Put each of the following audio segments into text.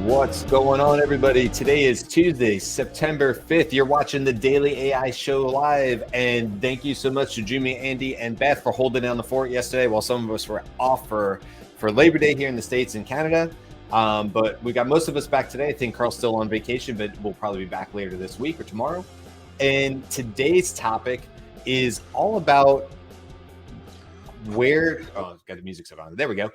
What's going on, everybody? Today is Tuesday, September 5th. You're watching the Daily AI Show live, and thank you so much to Jimmy, Andy, and Beth for holding down the fort yesterday while some of us were off for Labor Day here in the States and Canada. But we got most of us back today. I think Carl's still on vacation, but we'll probably be back later this week or tomorrow. And today's topic is all about got the music set on. There we go.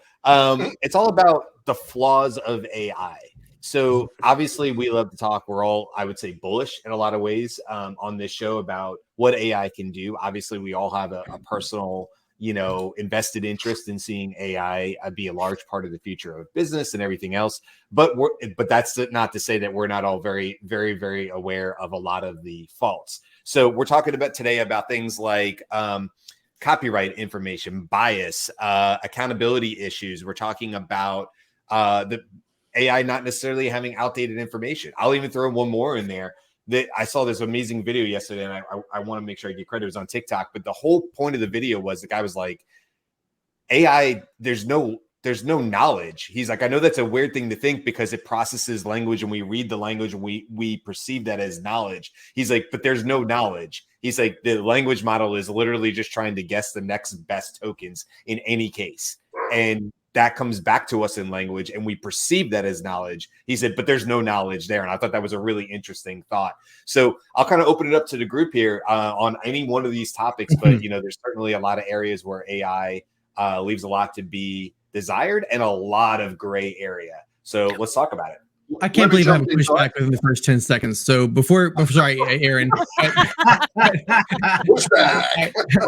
It's all about the flaws of AI. So obviously we love to talk. We're all, I would say, bullish in a lot of ways on this show about what AI can do. Obviously, we all have a personal, invested interest in seeing AI be a large part of the future of business and everything else. But that's not to say that we're not all very, very, very aware of a lot of the faults. So we're talking about today about things like copyright information, bias, accountability issues. We're talking about the AI not necessarily having outdated information. I'll even throw one more in there. That I saw this amazing video yesterday, and I want to make sure I get credit. It was on TikTok, but the whole point of the video was the guy was like, AI, there's no knowledge. He's like, I know that's a weird thing to think because it processes language and we read the language and we perceive that as knowledge. He's like, but there's no knowledge. He's like, the language model is literally just trying to guess the next best tokens in any case. And that comes back to us in language and we perceive that as knowledge. He said, but there's no knowledge there. And I thought that was a really interesting thought. So I'll kind of open it up to the group here on any one of these topics, but there's certainly a lot of areas where AI leaves a lot to be desired and a lot of gray area. So let's talk about it. I can't believe I haven't pushed back within the first 10 seconds. So sorry, Aaron.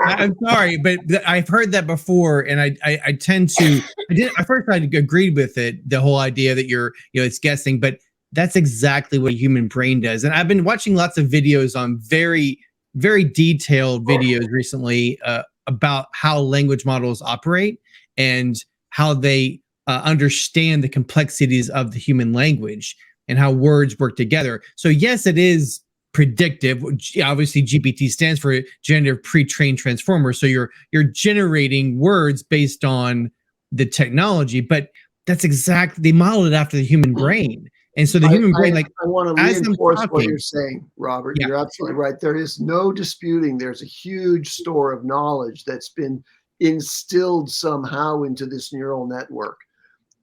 I'm sorry, but I've heard that before, and I tend to. I agreed with it, the whole idea that it's guessing, but that's exactly what a human brain does. And I've been watching lots of videos on very, very detailed videos recently about how language models operate and how they understand the complexities of the human language and how words work together. So yes, it is predictive. Obviously, GPT stands for generative pre-trained transformer. So you're generating words based on the technology, but that's exactly, they modeled it after the human brain. And so the human brain, I want to reinforce what you're saying, Robert. Yeah. You're absolutely right. There is no disputing. There's a huge store of knowledge that's been instilled somehow into this neural network.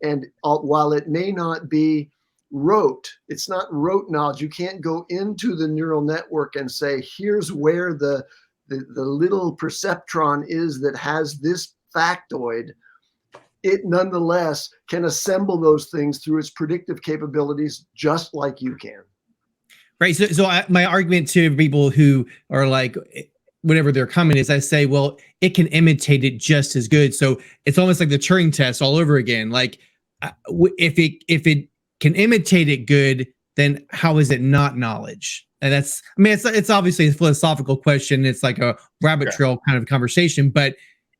And while it may not be rote, it's not rote knowledge. You can't go into the neural network and say, here's where the little perceptron is that has this factoid. It nonetheless can assemble those things through its predictive capabilities, just like you can. Right. So my argument to people who are like, whatever their comment is, I say, well, it can imitate it just as good. So it's almost like the Turing test all over again. Like if it can imitate it good, then how is it not knowledge? And it's obviously a philosophical question. It's like a rabbit trail kind of conversation. But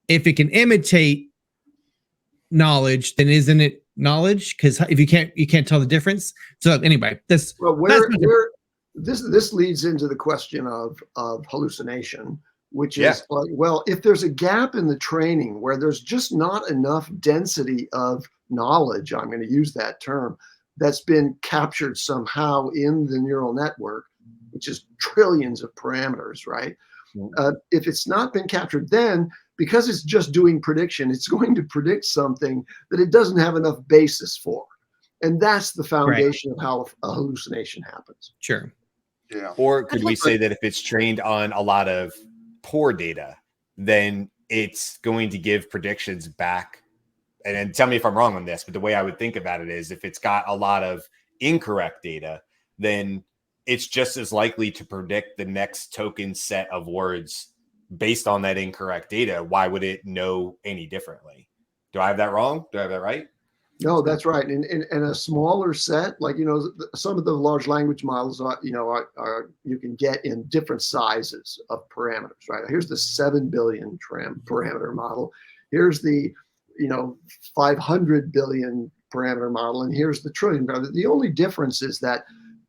if it can imitate knowledge, then isn't it knowledge? Because if you can't tell the difference. So anyway, this leads into the question of hallucination, which is like, well, if there's a gap in the training where there's just not enough density of knowledge, I'm going to use that term, that's been captured somehow in the neural network, which is trillions of parameters, right? If it's not been captured, then because it's just doing prediction, it's going to predict something that it doesn't have enough basis for. And that's the foundation of how a hallucination happens. Sure. Yeah. Or could we say that if it's trained on a lot of poor data, then it's going to give predictions back? And tell me if I'm wrong on this, but the way I would think about it is if it's got a lot of incorrect data, then it's just as likely to predict the next token set of words based on that incorrect data. Why would it know any differently? Do I have that wrong? Do I have that right? No, that's right. In a smaller set, like, some of the large language models are you can get in different sizes of parameters, right? Here's the 7 billion parameter model. Here's the 500 billion parameter model, and here's the trillion. The only difference is that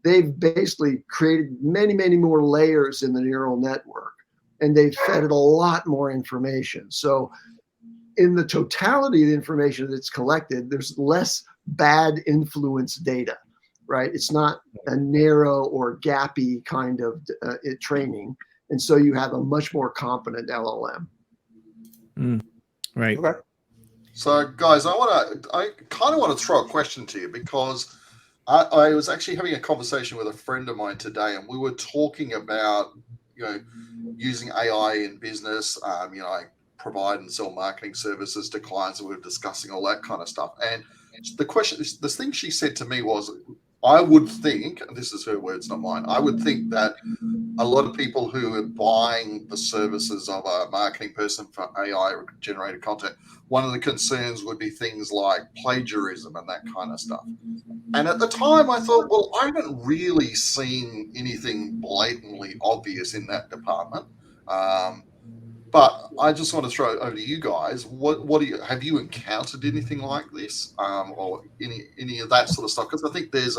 they've basically created many, many more layers in the neural network, and they've fed it a lot more information. So in the totality of the information that's collected, there's less bad influence data, right? It's not a narrow or gappy kind of training. And so you have a much more competent LLM. Right. Okay. So, guys, I kind of want to throw a question to you, because I was actually having a conversation with a friend of mine today, and we were talking about, using AI in business. I provide and sell marketing services to clients, and we were discussing all that kind of stuff. And the thing she said to me was, I would think, and this is her words, not mine, I would think that a lot of people who are buying the services of a marketing person for AI generated content, one of the concerns would be things like plagiarism and that kind of stuff. And at the time I thought, well, I haven't really seen anything blatantly obvious in that department. But I just want to throw it over to you guys. What do you have you encountered anything like this, or any of that sort of stuff? Because I think there's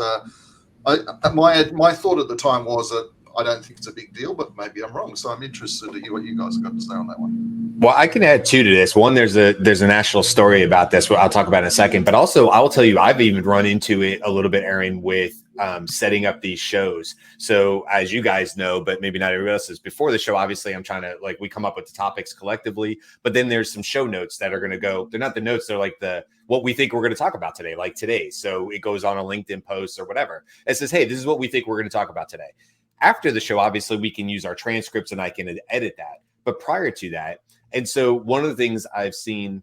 my thought at the time was that I don't think it's a big deal, but maybe I'm wrong. So I'm interested to hear what you guys have got to say on that one. Well, I can add two to this. One, there's a national story about this, I'll talk about in a second. But also, I will tell you, I've even run into it a little bit, Aaron, with setting up these shows. So as you guys know, but maybe not everybody else is, before the show, obviously I'm trying to, we come up with the topics collectively, but then there's some show notes that are going to go, they're not the notes, they're like what we think we're going to talk about today, like today. So it goes on a LinkedIn post or whatever. It says, hey, this is what we think we're going to talk about today. After the show, obviously we can use our transcripts and I can edit that. But prior to that, and so one of the things I've seen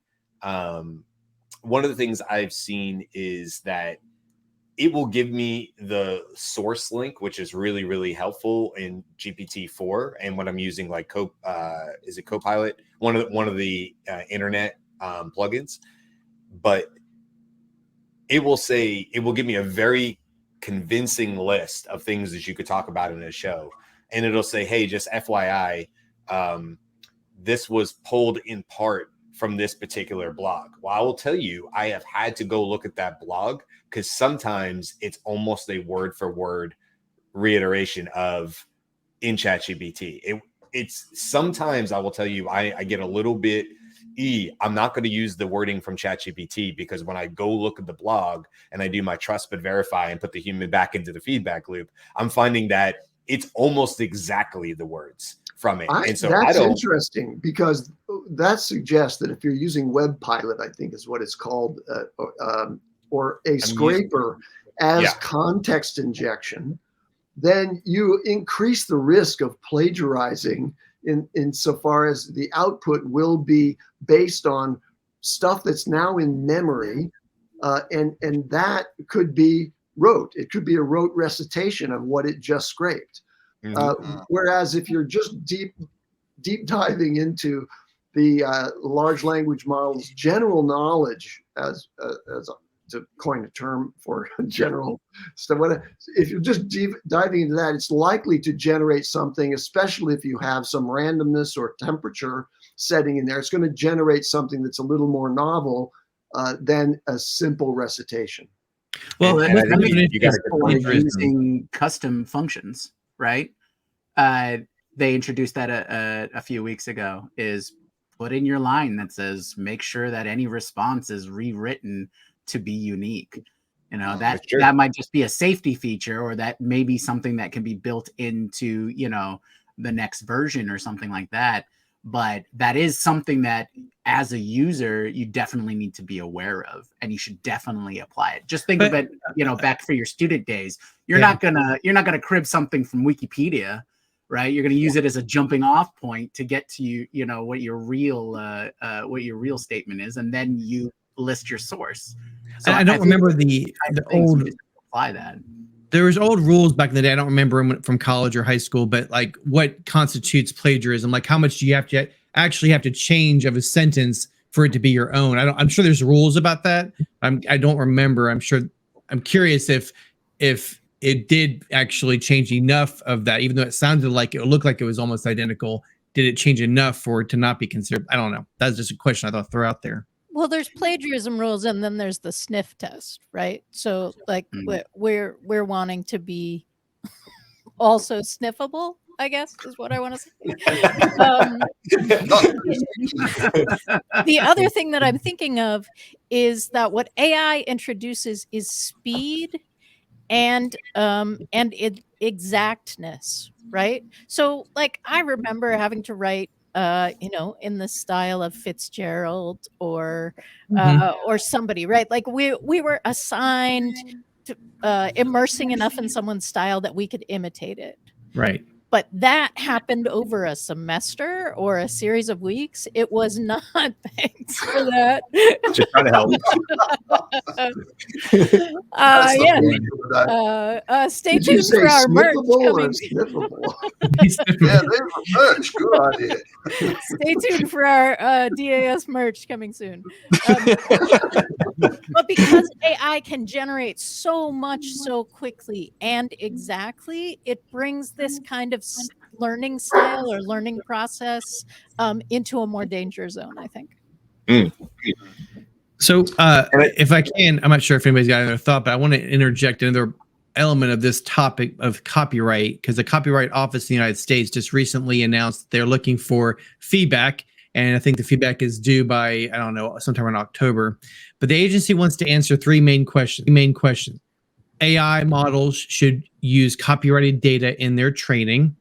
is that it will give me the source link, which is really, really helpful in GPT-4. And when I'm using is it Copilot? One of the internet plugins, but it will give me a very convincing list of things that you could talk about in a show. And it'll say, hey, just FYI, this was pulled in part from this particular blog. Well, I will tell you, I have had to go look at that blog because sometimes it's almost a word for word reiteration of in ChatGPT. It's sometimes, I will tell you, I get a little bit I'm not going to use the wording from ChatGPT, because when I go look at the blog and I do my trust but verify and put the human back into the feedback loop, I'm finding that it's almost exactly the words from it. And so that's interesting, because that suggests that if you're using Web Pilot, I think is what it's called, or a scraper as context injection, then you increase the risk of plagiarizing insofar as the output will be based on stuff that's now in memory, and that could be rote. It could be a rote recitation of what it just scraped. Whereas if you're just deep diving into the large language model's general knowledge, as to coin a term for general stuff, if you're just diving into that, it's likely to generate something, especially if you have some randomness or temperature setting in there. It's going to generate something that's a little more novel than a simple recitation. Well, and I think you got using custom functions, right? They introduced that a few weeks ago, is put in your line that says, make sure that any response is rewritten to be unique. That might just be a safety feature, or that may be something that can be built into, the next version or something like that. But that is something that as a user, you definitely need to be aware of, and you should definitely apply it. Just think of it, back for your student days. You're not gonna crib something from Wikipedia, right? You're going to use it as a jumping off point to get to what your real statement is, and then you list your source. So I don't remember the old apply that. There was old rules back in the day. I don't remember them from college or high school, but like what constitutes plagiarism? Like how much do you have to change of a sentence for it to be your own? I'm sure there's rules about that. I don't remember. I'm curious if it did actually change enough of that, even though it sounded like it looked like it was almost identical. Did it change enough for it to not be considered? I don't know. That's just a question I thought I'd throw out there. Well, there's plagiarism rules, and then there's the sniff test, right? So like we're wanting to be also sniffable. I guess is what I want to say. The other thing that I'm thinking of is that what AI introduces is speed and exactness, right? So like I remember having to write in the style of Fitzgerald or somebody, right? Like we were assigned to immersing enough in someone's style that we could imitate it. Right. But that happened over a semester or a series of weeks. It was not. Thanks for that. Just trying to help. Stay tuned for our merch coming. Yeah, there's merch. Good idea. Stay tuned for our DAS merch coming soon. But because AI can generate so much so quickly and exactly, it brings this kind of learning style or learning process into a more danger zone, I think. So if I can, I'm not sure if anybody's got another thought, but I want to interject another element of this topic of copyright, because the Copyright Office in the United States just recently announced that they're looking for feedback. And I think the feedback is due by, I don't know, sometime in October. But the agency wants to answer three main questions. AI models should use copyrighted data in their training.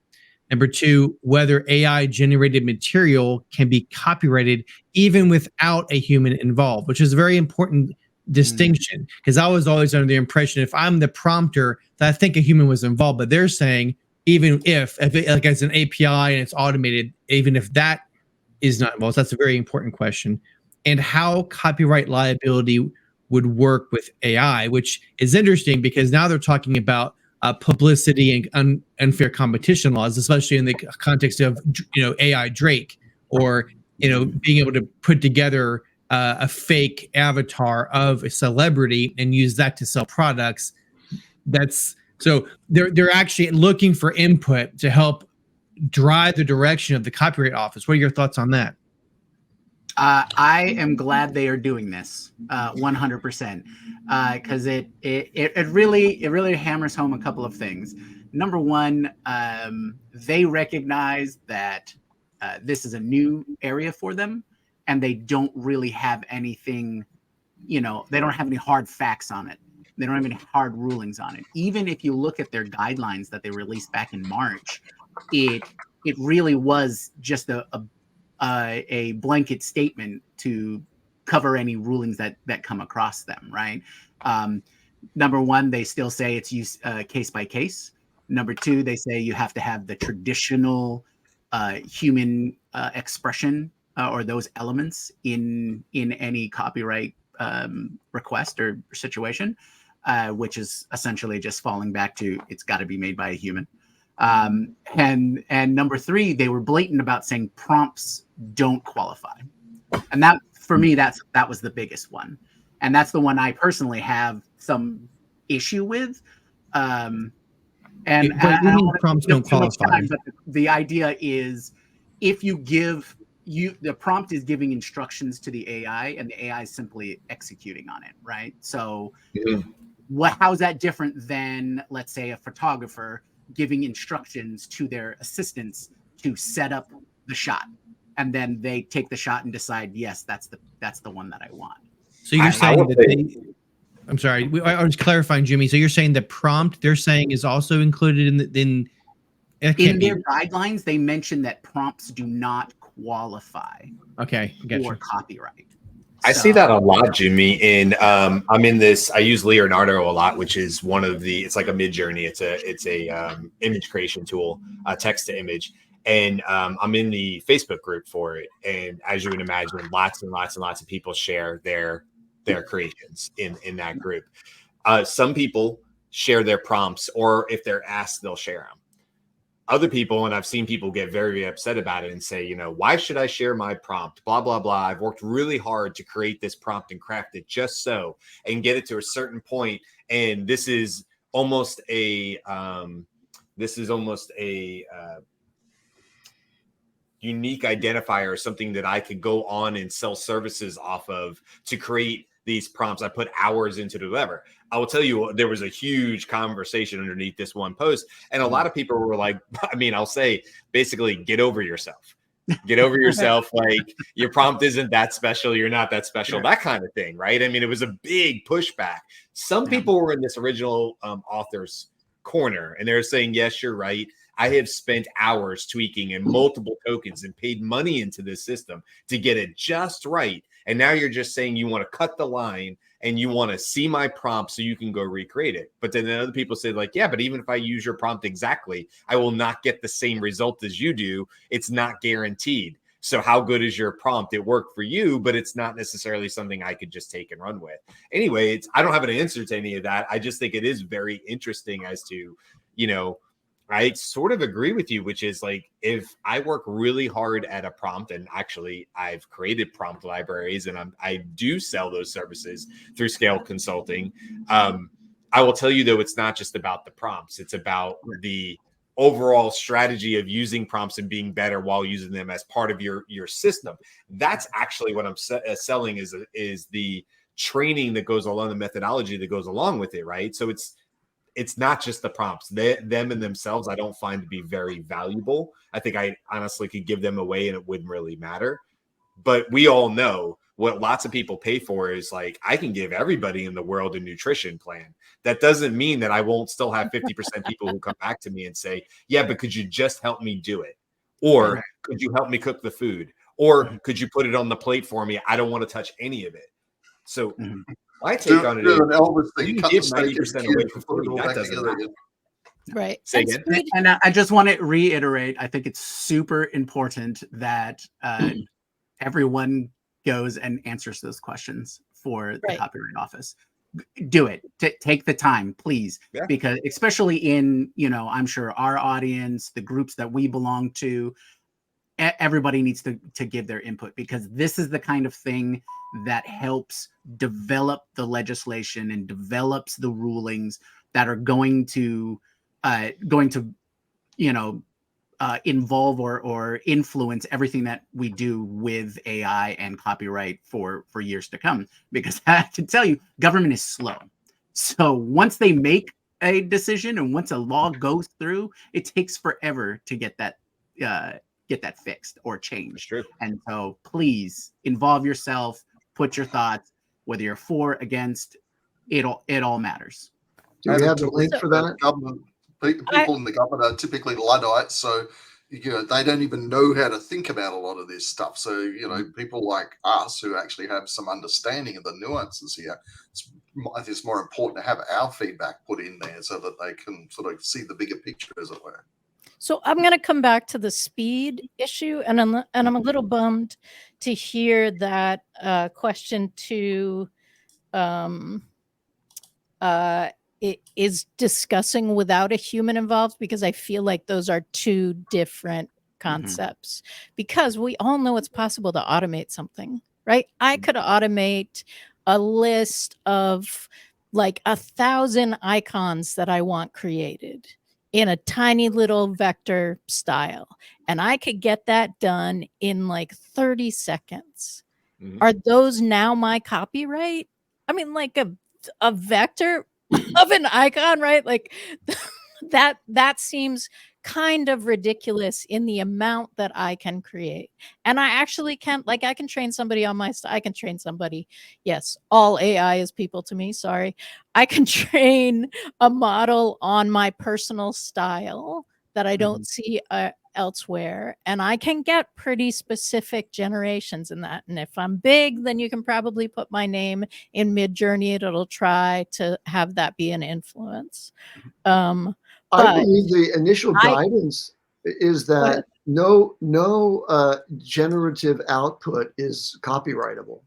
Number two, whether AI generated material can be copyrighted even without a human involved, which is a very important distinction, because I was always under the impression if I'm the prompter that I think a human was involved, but they're saying even if it, like as an API and it's automated, even if that is not involved. So that's a very important question. And how copyright liability would work with AI, which is interesting because now they're talking about publicity and unfair competition laws, especially in the context of AI Drake, or being able to put together a fake avatar of a celebrity and use that to sell products. That's so they're actually looking for input to help drive the direction of the Copyright Office. What are your thoughts on that? I am glad they are doing this 100%, because it really hammers home a couple of things. Number one, they recognize that this is a new area for them, and they don't really have anything, they don't have any hard facts on it. They don't have any hard rulings on it. Even if you look at their guidelines that they released back in March, it really was just a blanket statement to cover any rulings that come across them, right? Number one, they still say it's used case by case. Number two, they say you have to have the traditional human expression or those elements in any copyright request or situation, which is essentially just falling back to it's got to be made by a human. And number three, they were blatant about saying prompts don't qualify. And that, for me, that was the biggest one. And that's the one I personally have some issue with. And I don't prompts don't qualify. Time, but the idea is if you give the prompt is giving instructions to the AI and the AI is simply executing on it, right? So how's that different than, let's say, a photographer giving instructions to their assistants to set up the shot, and then they take the shot and decide, yes, that's the one that I want. So you're saying that I'm sorry, I was clarifying, Jimmy. So you're saying the prompt they're saying is also included in their guidelines. They mention that prompts do not qualify. Okay, for copyright. I see that a lot, Jimmy. I'm in this. I use Leonardo a lot, which is one of the. It's like a Midjourney. It's a image creation tool, text to image, and I'm in the Facebook group for it. And as you would imagine, lots and lots and lots of people share their creations in that group. Some people share their prompts, or if they're asked, they'll share them. Other people, and I've seen people get very, very upset about it and say, why should I share my prompt? Blah, blah, blah. I've worked really hard to create this prompt and craft it just so and get it to a certain point. And this is almost a unique identifier, something that I could go on and sell services off of to create these prompts. I put hours into the whatever. I will tell you, there was a huge conversation underneath this one post, and a lot of people were like, I mean, I'll say basically, get over yourself. Get over yourself. Like, your prompt isn't that special. You're not that special. That kind of thing, right? I mean, it was a big pushback. Some people were in this original author's corner, and they're saying, yes, you're right. I have spent hours tweaking and multiple tokens and paid money into this system to get it just right. And now you're just saying you want to cut the line and you want to see my prompt so you can go recreate it. But then other people say, like, yeah, but even if I use your prompt exactly, I will not get the same result as you do. It's not guaranteed. So how good is your prompt? It worked for you, but it's not necessarily something I could just take and run with. Anyway, I don't have an answer to any of that. I just think it is very interesting as to, you know, I sort of agree with you, which is like, if I work really hard at a prompt, and actually I've created prompt libraries and I do sell those services through Scale Consulting. I will tell you, though, it's not just about the prompts. It's about the overall strategy of using prompts and being better while using them as part of your system. That's actually what I'm selling is the training that goes along, the methodology that goes along with it, right? So it's not just the prompts. Them in themselves, I don't find to be very valuable. I think I honestly could give them away and it wouldn't really matter. But we all know what lots of people pay for is like, I can give everybody in the world a nutrition plan. That doesn't mean that I won't still have 50% people who come back to me and say, yeah, but could you just help me do it? Or could you help me cook the food? Or could you put it on the plate for me? I don't want to touch any of it. So my take on it is, you give 90% away for free. That doesn't matter. Right. Say again. And I just want to reiterate, I think it's super important that everyone goes and answers those questions for the Copyright Office. Do it. Take the time, please. Yeah. Because especially in, you know, I'm sure our audience, the groups that we belong to, everybody needs to give their input, because this is the kind of thing that helps develop the legislation and develops the rulings that are going to you know, involve or influence everything that we do with AI and copyright for years to come. Because I have to tell you, government is slow. So once they make a decision and once a law goes through, it takes forever to get that fixed or changed. True. And so please involve yourself, put your thoughts, whether you're for, against, it all matters. Do we have the link for that? People in the government are typically Luddites, so you know they don't even know how to think about a lot of this stuff. So you know, people like us who actually have some understanding of the nuances here, I think it's more important to have our feedback put in there so that they can sort of see the bigger picture, as it were. So I'm going to come back to the speed issue, and I'm a little bummed to hear that question 2 it is discussing without a human involved, because I feel like those are two different concepts. Because we all know it's possible to automate something, right? I could automate a list of like 1,000 icons that I want created in a tiny little vector style, and I could get that done in like 30 seconds. Are those now my copyright? I mean, like a vector of an icon, right? Like that seems kind of ridiculous in the amount that I can create. And I actually can, like, I can train somebody on my I can train somebody. Yes, all AI is people to me. Sorry. I can train a model on my personal style that I don't see elsewhere. And I can get pretty specific generations in that. And if I'm big, then you can probably put my name in Midjourney. It'll try to have that be an influence. I believe the initial guidance is that no generative output is copyrightable.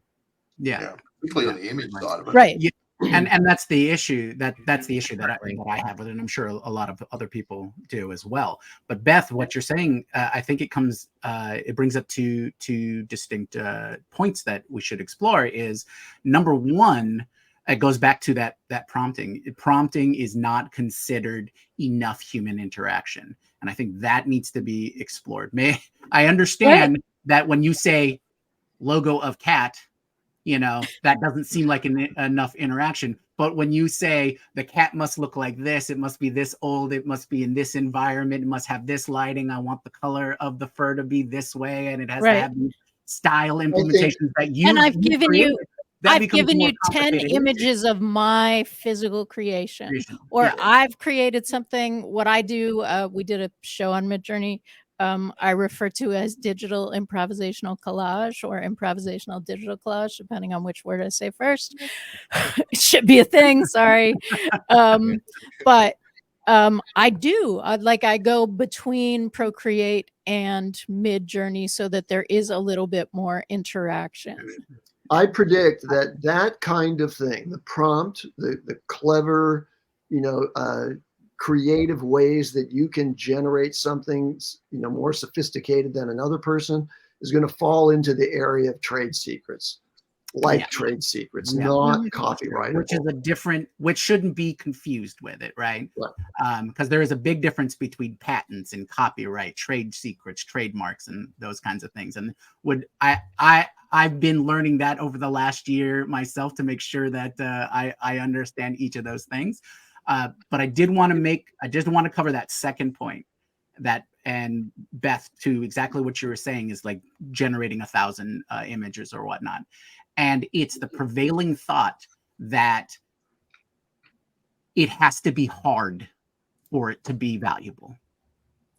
Yeah. Particularly on the image side of it. Right. Yeah. And that's the issue that's the issue that I have with it, and I'm sure a lot of other people do as well. But Beth, what you're saying, I think it brings up two distinct points that we should explore. Is number one, it goes back to that prompting. Prompting is not considered enough human interaction, and I think that needs to be explored. I understand that when you say logo of cat, You know, that doesn't seem like enough interaction. But when you say the cat must look like this, it must be this old, it must be in this environment, it must have this lighting, I want the color of the fur to be this way, and it has to have these style implementations that you and I've given you that I've given you 10 complicated images of my physical creation, or I've created something. What I do, we did a show on Midjourney. I refer to as digital improvisational collage or improvisational digital collage, depending on which word I say first. It should be a thing. Sorry. But I do I go between Procreate and Midjourney so that there is a little bit more interaction. I predict that that kind of thing, the prompt, the clever, creative ways that you can generate something, more sophisticated than another person, is going to fall into the area of trade secrets, trade secrets, not copyright, which shouldn't be confused with it, right? Because there is a big difference between patents and copyright, trade secrets, trademarks, and those kinds of things. And I've been learning that over the last year myself to make sure that I understand each of those things. But I just want to cover that second point, and Beth, to exactly what you were saying, is like generating 1,000 images or whatnot. And it's the prevailing thought that it has to be hard for it to be valuable,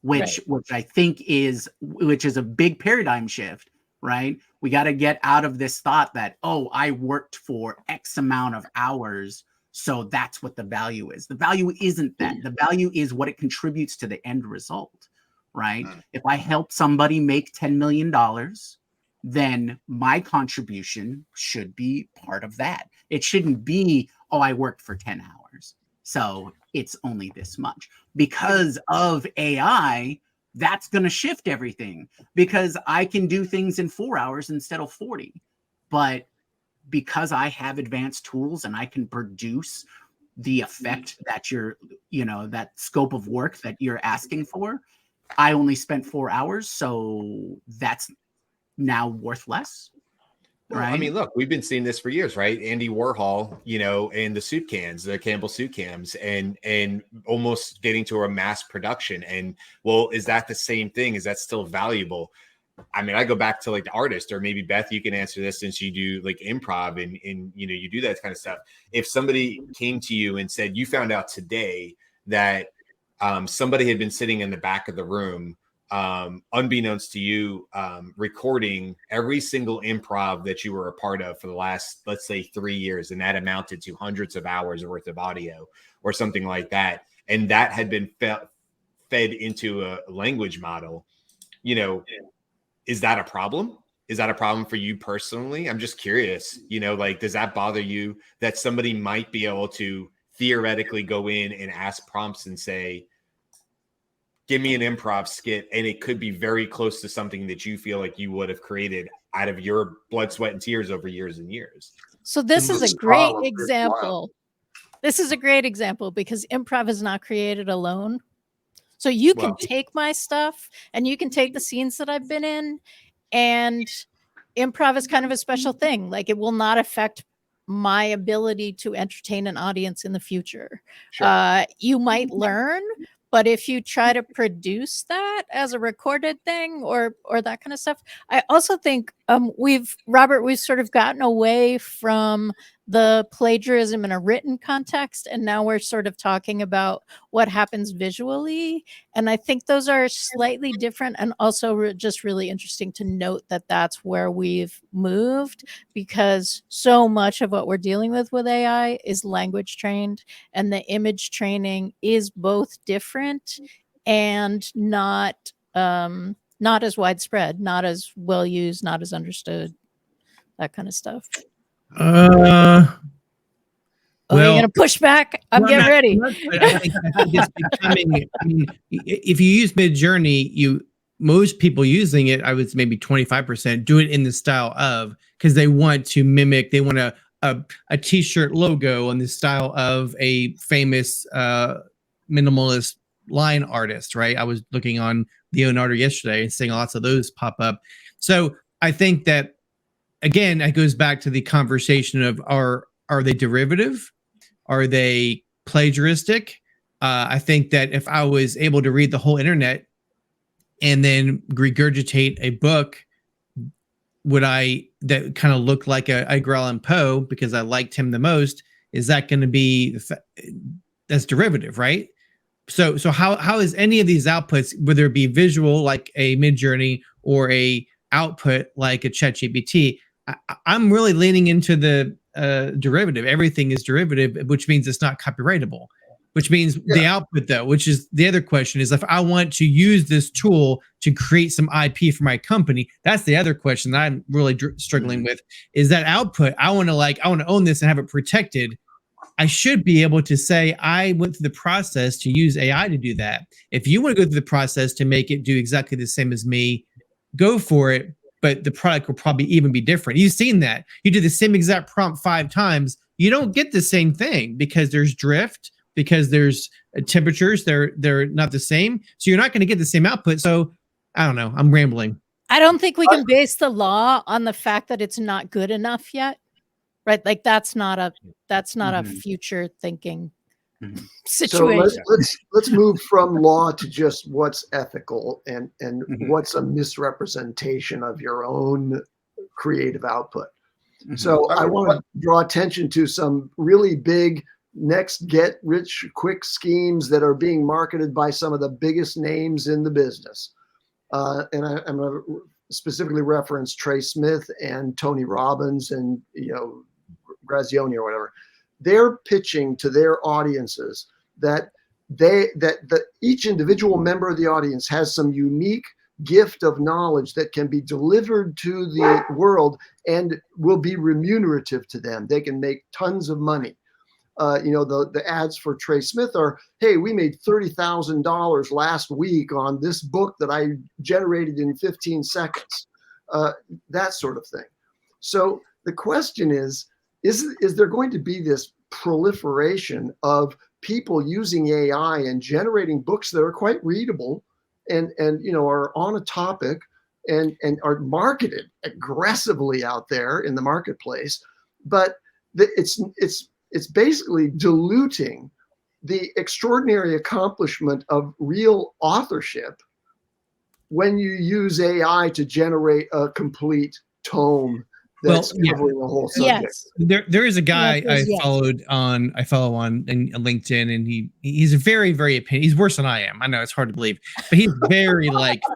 which I think is a big paradigm shift, right? We got to get out of this thought that, oh, I worked for X amount of hours, so that's what the value is. The value isn't that. The value is what it contributes to the end result, right? If I help somebody make $10 million, then my contribution should be part of that. It shouldn't be, oh, I worked for 10 hours, so it's only this much. Because of AI, that's going to shift everything, because I can do things in 4 hours instead of 40. But because I have advanced tools and I can produce the effect that that scope of work that you're asking for, I only spent 4 hours, so that's now worth less. Well, right? I mean, look, we've been seeing this for years, right? Andy Warhol, and the soup cans, the Campbell soup cans, and almost getting to a mass production. And well, is that the same thing? Is that still valuable? I mean, I go back to like the artist, or maybe Beth, you can answer this since you do like improv and you do that kind of stuff. If somebody came to you and said, you found out today that somebody had been sitting in the back of the room, unbeknownst to you, recording every single improv that you were a part of for the last, let's say, 3 years, and that amounted to hundreds of hours worth of audio or something like that, and that had been fed into a language model, is that a problem? Is that a problem for you personally? I'm just curious, does that bother you that somebody might be able to theoretically go in and ask prompts and say, give me an improv skit, and it could be very close to something that you feel like you would have created out of your blood, sweat, and tears over years and years? So this is a great example. This is a great example because improv is not created alone. So you can take my stuff and you can take the scenes that I've been in, and improv is kind of a special thing. Like, it will not affect my ability to entertain an audience in the future. Sure. You might learn, but if you try to produce that as a recorded thing or that kind of stuff, I also think we've sort of gotten away from the plagiarism in a written context, and now we're sort of talking about what happens visually. And I think those are slightly different, and also just really interesting to note that that's where we've moved, because so much of what we're dealing with AI is language trained, and the image training is both different and not as widespread, not as well used, not as understood, that kind of stuff. Well, you're gonna push back? I'm getting ready. I think it's becoming. I mean, if you use Midjourney, most people using it, I would say maybe 25%, do it in the style of, because they want to mimic. They want a t-shirt logo on the style of a famous minimalist line artist, right? I was looking on Leonardo yesterday and seeing lots of those pop up. So I think that again, it goes back to the conversation of are they derivative? Are they plagiaristic? I think that if I was able to read the whole internet and then regurgitate a book, that kind of looked like a Edgar Allan Poe because I liked him the most? Is that going to be that's derivative, right? So how is any of these outputs, whether it be visual like a Midjourney or a output like a ChatGPT, I'm really leaning into the derivative. Everything is derivative, which means it's not copyrightable. Which means the output, though, which is the other question, is if I want to use this tool to create some IP for my company, that's the other question that I'm really struggling with. Is that output? I want to own this and have it protected. I should be able to say I went through the process to use AI to do that. If you want to go through the process to make it do exactly the same as me, go for it. But the product will probably even be different. You've seen that. You do the same exact prompt 5 times, you don't get the same thing because there's drift. Because there's temperatures, they're not the same. So you're not going to get the same output. So I don't know. I'm rambling. I don't think we can base the law on the fact that it's not good enough yet. Right? Like that's not a future thinking situation. So let's move from law to just what's ethical and what's a misrepresentation of your own creative output. So I want to draw attention to some really big next get rich quick schemes that are being marketed by some of the biggest names in the business. And I'm going to specifically reference Trey Smith and Tony Robbins and, Grazioni or whatever. They're pitching to their audiences that each individual member of the audience has some unique gift of knowledge that can be delivered to the world and will be remunerative to them. They can make tons of money. The ads for Trey Smith are, hey, we made $30,000 last week on this book that I generated in 15 seconds, that sort of thing. So the question is there going to be this proliferation of people using AI and generating books that are quite readable and are on a topic and are marketed aggressively out there in the marketplace, but it's basically diluting the extraordinary accomplishment of real authorship when you use AI to generate a complete tome that's covering the whole subject. Yes. There is a guy I follow on LinkedIn, and he's a very, very he's worse than I am. I know it's hard to believe, but he's very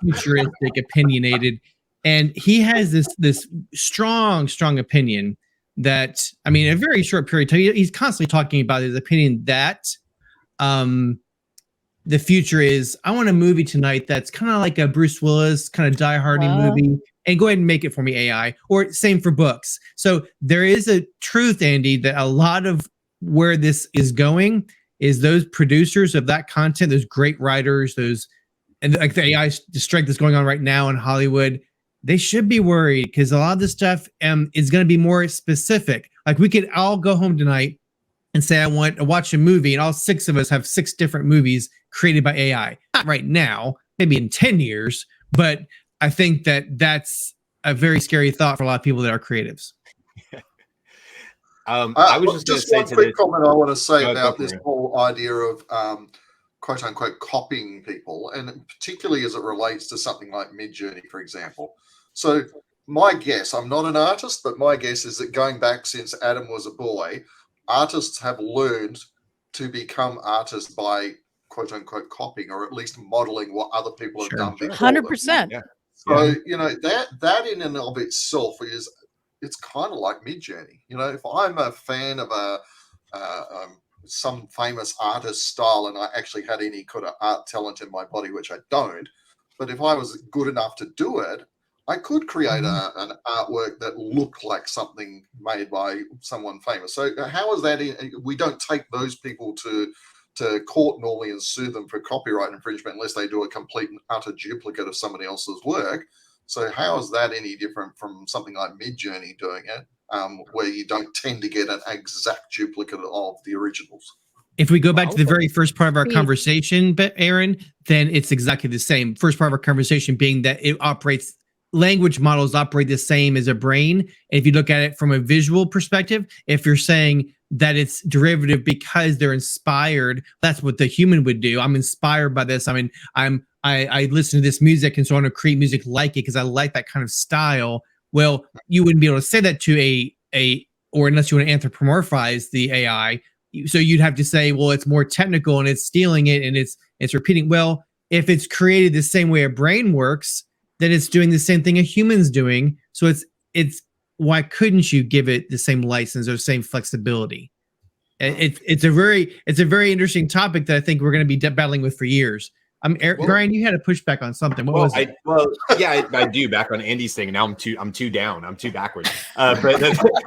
futuristic, opinionated, and he has this strong opinion that, a very short period of time, he's constantly talking about his opinion that the future is, I want a movie tonight that's kind of like a Bruce Willis kind of Die Hardy movie, and go ahead and make it for me, AI. Or same for books. So there is a truth, Andy, that a lot of where this is going is those producers of that content, those great writers, and like the AI strike that's going on right now in Hollywood, they should be worried because a lot of this stuff is going to be more specific. Like we could all go home tonight and say, I want to watch a movie, and all 6 of us have 6 different movies created by AI. Not right now, maybe in 10 years, but I think that that's a very scary thought for a lot of people that are creatives. I was just one quick comment I want to say about this whole idea of quote unquote copying people, and particularly as it relates to something like Midjourney, for example. So my guess, I'm not an artist, but my guess is that going back since Adam was a boy, artists have learned to become artists by quote unquote copying, or at least modeling what other people have done before. 100%. Yeah. So, that in and of itself it's kind of like Midjourney. If I'm a fan of some famous artist style and I actually had any kind of art talent in my body, which I don't, but if I was good enough to do it, I could create an artwork that looked like something made by someone famous. So how is that? We don't take those people to court normally and sue them for copyright infringement unless they do a complete and utter duplicate of somebody else's work. So how is that any different from something like Midjourney doing it, where you don't tend to get an exact duplicate of the originals? If we go back to the very first part of our conversation, Aaron, then it's exactly the same. First part of our conversation being that it operates language models operate the same as a brain. And if you look at it from a visual perspective, if you're saying that it's derivative because they're inspired, that's what the human would do. I'm inspired by this. I mean, I listen to this music, and so I want to create music like it because I like that kind of style. Well, you wouldn't be able to say that to or unless you want to anthropomorphize the AI. So you'd have to say, well, it's more technical and it's stealing it and it's repeating. Well, if it's created the same way a brain works, then it's doing the same thing a human's doing. So it's why couldn't you give it the same license or same flexibility? It's a very interesting topic that I think we're going to be battling with for years. Brian, you had a pushback on something. What was it? I do back on Andy's thing. Now I'm too down. I'm too backwards. But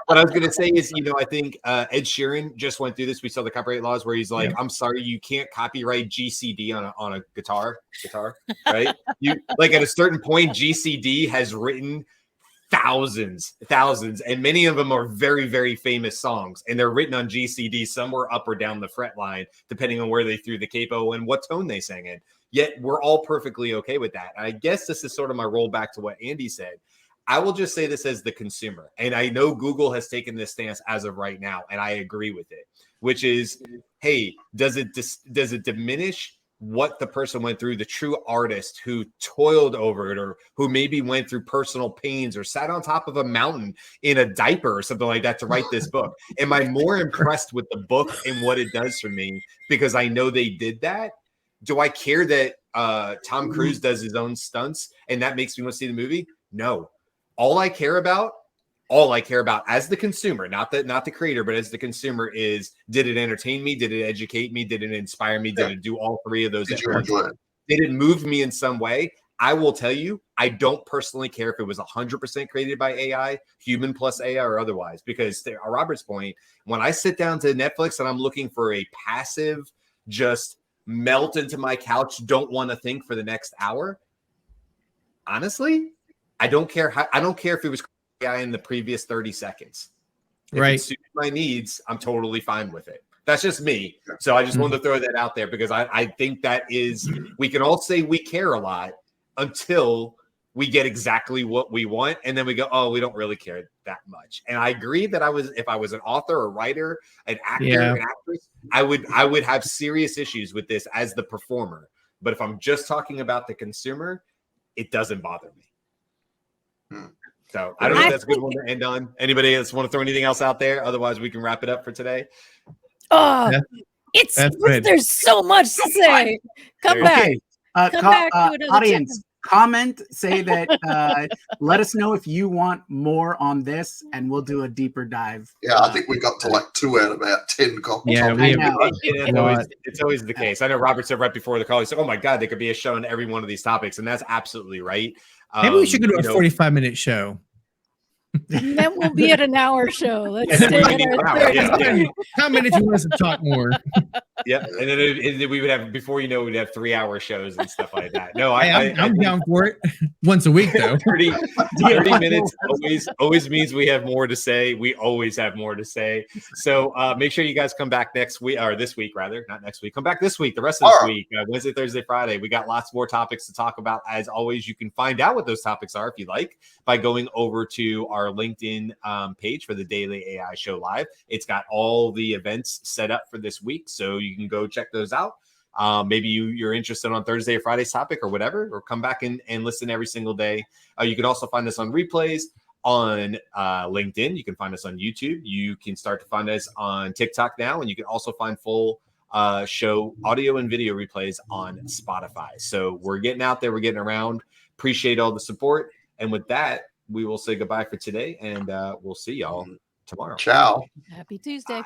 what I was going to say is, I think Ed Sheeran just went through this. We saw the copyright laws where he's like, I'm sorry, you can't copyright GCD on a guitar, right? You like at a certain point, GCD has written thousands, and many of them are very, very famous songs, and they're written on GCD. Some were up or down the fret line, depending on where they threw the capo and what tone they sang in. Yet we're all perfectly okay with that. And I guess this is sort of my rollback to what Andy said. I will just say this as the consumer, and I know Google has taken this stance as of right now, and I agree with it, which is, hey, does it diminish what the person went through, the true artist who toiled over it, or who maybe went through personal pains or sat on top of a mountain in a diaper or something like that to write this book? Am I more impressed with the book and what it does for me because I know they did that? Do I care that Tom Cruise does his own stunts and that makes me want to see the movie? No. All I care about as the consumer, not the creator, but as the consumer, is, did it entertain me? Did it educate me? Did it inspire me? Did it do all three of those? Did it move me in some way? I will tell you, I don't personally care if it was 100% created by AI, human plus AI, or otherwise, because to Robert's point, when I sit down to Netflix and I'm looking for a passive, just melt into my couch, don't want to think for the next hour, honestly, I don't care if it was AI in the previous 30 seconds. If it suits my needs, I'm totally fine with it. That's just me. So I just wanted to throw that out there because I think that is, we can all say we care a lot until we get exactly what we want. And then we go, oh, we don't really care that much. And I agree that if I was an author, a writer, an actor, an actress, I would have serious issues with this as the performer. But if I'm just talking about the consumer, it doesn't bother me. So I don't know if that's a good one to end on. Anybody else want to throw anything else out there? Otherwise, we can wrap it up for today. Oh, there's so much to say. Come back. Come back to another audience. Comment, say that, let us know if you want more on this, and we'll do a deeper dive. Yeah, I think we got to like 2 out of about 10 comments. Yeah, it's always the case. I know Robert said right before the call, he said, oh my God, there could be a show on every one of these topics. And that's absolutely right. Maybe we should do a 45-minute show. And then we'll be at an hour show. Let's stay at our 30. Comment if you want us to talk more. Yep. And then we would have, before you know, we'd have 3-hour shows and stuff like that. No, I'm down for it. Once a week, though. 30 minutes always means we have more to say. We always have more to say. So make sure you guys come back next week, or this week, rather, not next week. Come back this week, the rest of this week, Wednesday, Thursday, Friday. We got lots more topics to talk about. As always, you can find out what those topics are, if you like, by going over to our LinkedIn page for the Daily AI Show Live. It's got all the events set up for this week, so you can go check those out. Maybe you're interested on Thursday or Friday's topic or whatever, or come back and listen every single day. You can also find us on replays on LinkedIn. You can find us on YouTube. You can start to find us on TikTok now, and you can also find full show audio and video replays on Spotify. So we're getting out there, we're getting around. Appreciate all the support. And with that, we will say goodbye for today, and we'll see y'all tomorrow. Ciao. Happy Tuesday.